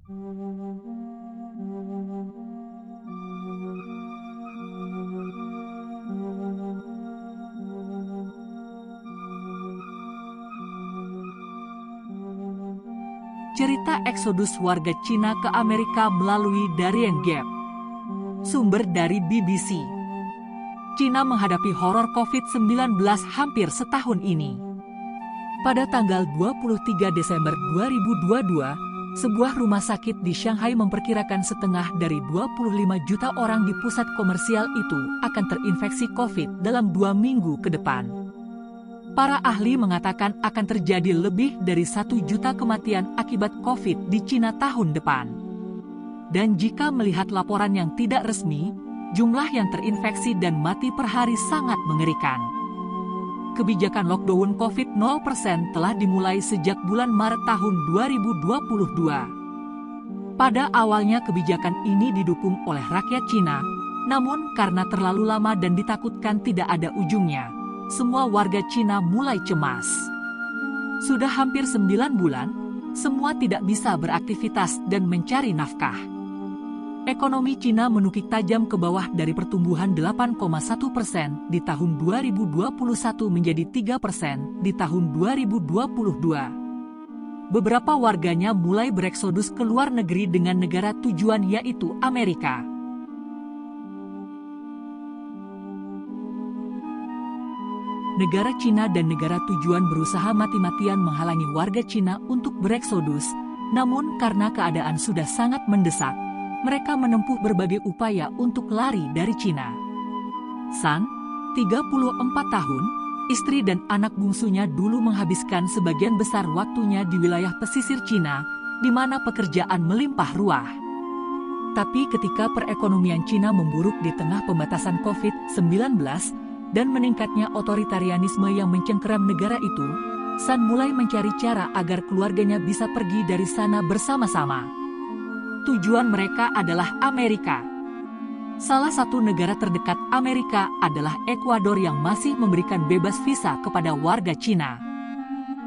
Cerita eksodus warga Cina ke Amerika melalui Darien Gap. Sumber dari BBC. Cina menghadapi horor COVID-19 hampir setahun ini. Pada tanggal 23 Desember 2022, sebuah rumah sakit di Shanghai memperkirakan setengah dari 25 juta orang di pusat komersial itu akan terinfeksi COVID dalam 2 minggu ke depan. Para ahli mengatakan akan terjadi lebih dari 1 juta kematian akibat COVID di Cina tahun depan. Dan jika melihat laporan yang tidak resmi, jumlah yang terinfeksi dan mati per hari sangat mengerikan. Kebijakan lockdown COVID 0% telah dimulai sejak bulan Maret tahun 2022. Pada awalnya kebijakan ini didukung oleh rakyat Cina, namun karena terlalu lama dan ditakutkan tidak ada ujungnya, semua warga Cina mulai cemas. Sudah hampir 9 bulan, semua tidak bisa beraktivitas dan mencari nafkah. Ekonomi Cina menukik tajam ke bawah dari pertumbuhan 8,1% di tahun 2021 menjadi 3% di tahun 2022. Beberapa warganya mulai bereksodus ke luar negeri dengan negara tujuan yaitu Amerika. Negara Cina dan negara tujuan berusaha mati-matian menghalangi warga Cina untuk bereksodus, namun karena keadaan sudah sangat mendesak, mereka menempuh berbagai upaya untuk lari dari Cina. San, 34 tahun, istri dan anak bungsunya dulu menghabiskan sebagian besar waktunya di wilayah pesisir Cina, di mana pekerjaan melimpah ruah. Tapi ketika perekonomian Cina memburuk di tengah pembatasan COVID-19, dan meningkatnya otoritarianisme yang mencengkeram negara itu, San mulai mencari cara agar keluarganya bisa pergi dari sana bersama-sama. Tujuan mereka adalah Amerika. Salah satu negara terdekat Amerika adalah Ekuador yang masih memberikan bebas visa kepada warga Cina.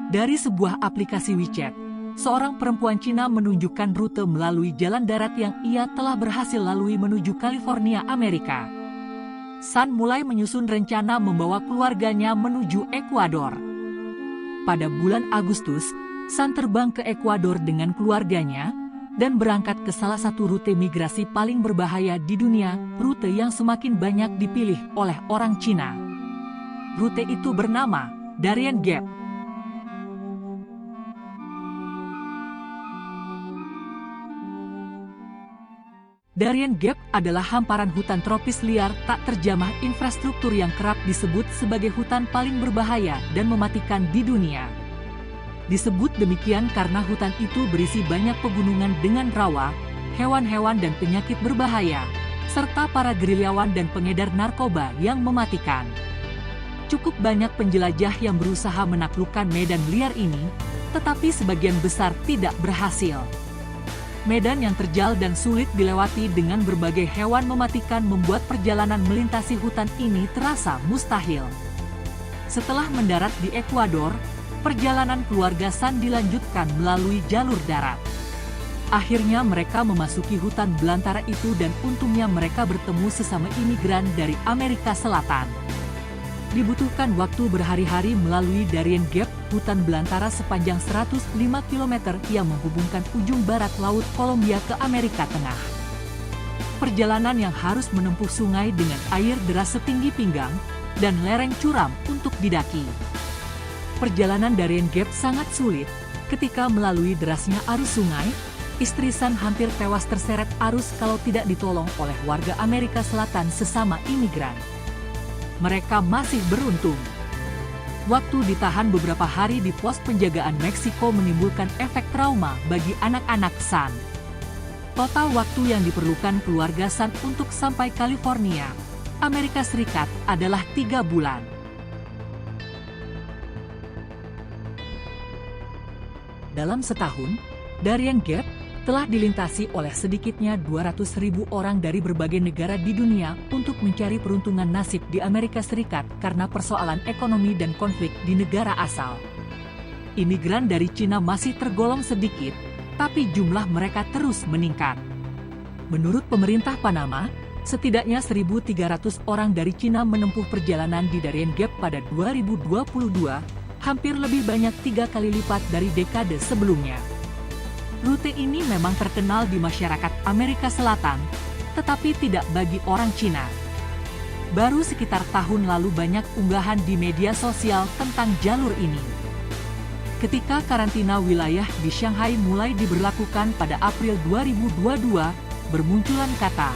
Dari sebuah aplikasi WeChat, seorang perempuan Cina menunjukkan rute melalui jalan darat yang ia telah berhasil lalui menuju California, Amerika. San mulai menyusun rencana membawa keluarganya menuju Ekuador. Pada bulan Agustus, San terbang ke Ekuador dengan keluarganya dan berangkat ke salah satu rute migrasi paling berbahaya di dunia, rute yang semakin banyak dipilih oleh orang Cina. Rute itu bernama Darien Gap. Darien Gap adalah hamparan hutan tropis liar tak terjamah infrastruktur yang kerap disebut sebagai hutan paling berbahaya dan mematikan di dunia. Disebut demikian karena hutan itu berisi banyak pegunungan dengan rawa, hewan-hewan dan penyakit berbahaya, serta para gerilyawan dan pengedar narkoba yang mematikan. Cukup banyak penjelajah yang berusaha menaklukkan medan liar ini, tetapi sebagian besar tidak berhasil. Medan yang terjal dan sulit dilewati dengan berbagai hewan mematikan membuat perjalanan melintasi hutan ini terasa mustahil. Setelah mendarat di Ekuador, perjalanan keluarga San dilanjutkan melalui jalur darat. Akhirnya mereka memasuki hutan belantara itu dan untungnya mereka bertemu sesama imigran dari Amerika Selatan. Dibutuhkan waktu berhari-hari melalui Darien Gap, hutan belantara sepanjang 105 km yang menghubungkan ujung barat Laut Colombia ke Amerika Tengah. Perjalanan yang harus menempuh sungai dengan air deras setinggi pinggang dan lereng curam untuk didaki. Perjalanan Darien Gap sangat sulit. Ketika melalui derasnya arus sungai, istri San hampir tewas terseret arus kalau tidak ditolong oleh warga Amerika Selatan sesama imigran. Mereka masih beruntung. Waktu ditahan beberapa hari di pos penjagaan Meksiko menimbulkan efek trauma bagi anak-anak San. Total waktu yang diperlukan keluarga San untuk sampai California, Amerika Serikat adalah 3 bulan. Dalam setahun, Darien Gap telah dilintasi oleh sedikitnya 200.000 orang dari berbagai negara di dunia untuk mencari peruntungan nasib di Amerika Serikat karena persoalan ekonomi dan konflik di negara asal. Imigran dari Cina masih tergolong sedikit, tetapi jumlah mereka terus meningkat. Menurut pemerintah Panama, setidaknya 1.300 orang dari Cina menempuh perjalanan di Darien Gap pada 2022, hampir lebih banyak 3 kali lipat dari dekade sebelumnya. Rute ini memang terkenal di masyarakat Amerika Selatan, tetapi tidak bagi orang Cina. Baru sekitar tahun lalu banyak unggahan di media sosial tentang jalur ini. Ketika karantina wilayah di Shanghai mulai diberlakukan pada April 2022, bermunculan kata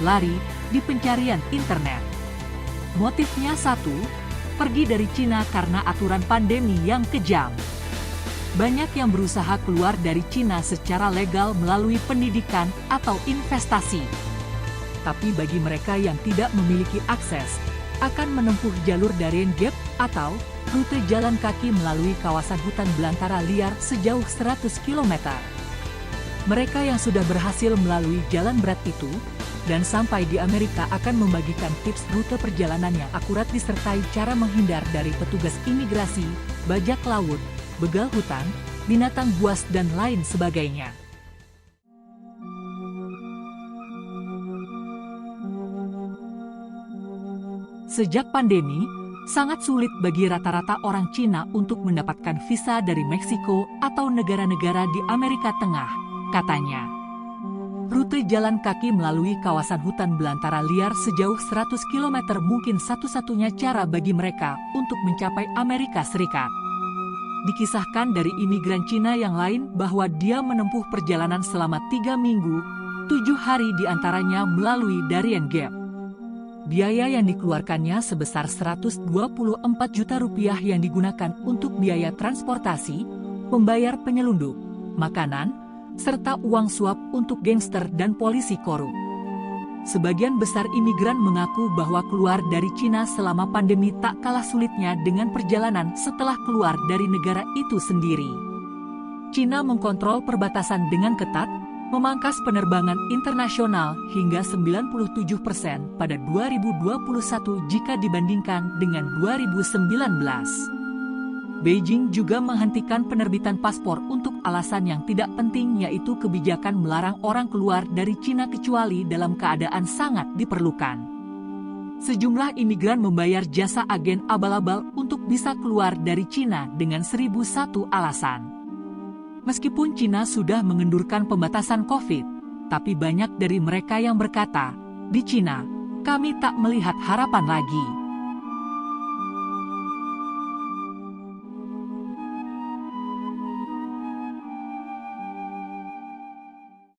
"lari" di pencarian internet. Motifnya satu, pergi dari Cina karena aturan pandemi yang kejam. Banyak yang berusaha keluar dari Cina secara legal melalui pendidikan atau investasi. Tapi bagi mereka yang tidak memiliki akses, akan menempuh jalur Darien Gap atau rute jalan kaki melalui kawasan hutan belantara liar sejauh 100 km. Mereka yang sudah berhasil melalui jalan berat itu, dan sampai di Amerika akan membagikan tips rute perjalanan yang akurat disertai cara menghindar dari petugas imigrasi, bajak laut, begal hutan, binatang buas dan lain sebagainya. Sejak pandemi, sangat sulit bagi rata-rata orang Cina untuk mendapatkan visa dari Meksiko atau negara-negara di Amerika Tengah, katanya. Rute jalan kaki melalui kawasan hutan belantara liar sejauh 100 km mungkin satu-satunya cara bagi mereka untuk mencapai Amerika Serikat. Dikisahkan dari imigran Cina yang lain bahwa dia menempuh perjalanan selama 3 minggu, 7 hari diantaranya melalui Darien Gap. Biaya yang dikeluarkannya sebesar 124 juta rupiah yang digunakan untuk biaya transportasi, membayar penyelundup, makanan, serta uang suap untuk gangster dan polisi korup. Sebagian besar imigran mengaku bahwa keluar dari Cina selama pandemi tak kalah sulitnya dengan perjalanan setelah keluar dari negara itu sendiri. Cina mengkontrol perbatasan dengan ketat, memangkas penerbangan internasional hingga 97% pada 2021 jika dibandingkan dengan 2019. Beijing juga menghentikan penerbitan paspor untuk alasan yang tidak penting, yaitu kebijakan melarang orang keluar dari Cina kecuali dalam keadaan sangat diperlukan. Sejumlah imigran membayar jasa agen abal-abal untuk bisa keluar dari Cina dengan 1.001 alasan. Meskipun Cina sudah mengendurkan pembatasan COVID, tapi banyak dari mereka yang berkata, "Di Cina, kami tak melihat harapan lagi."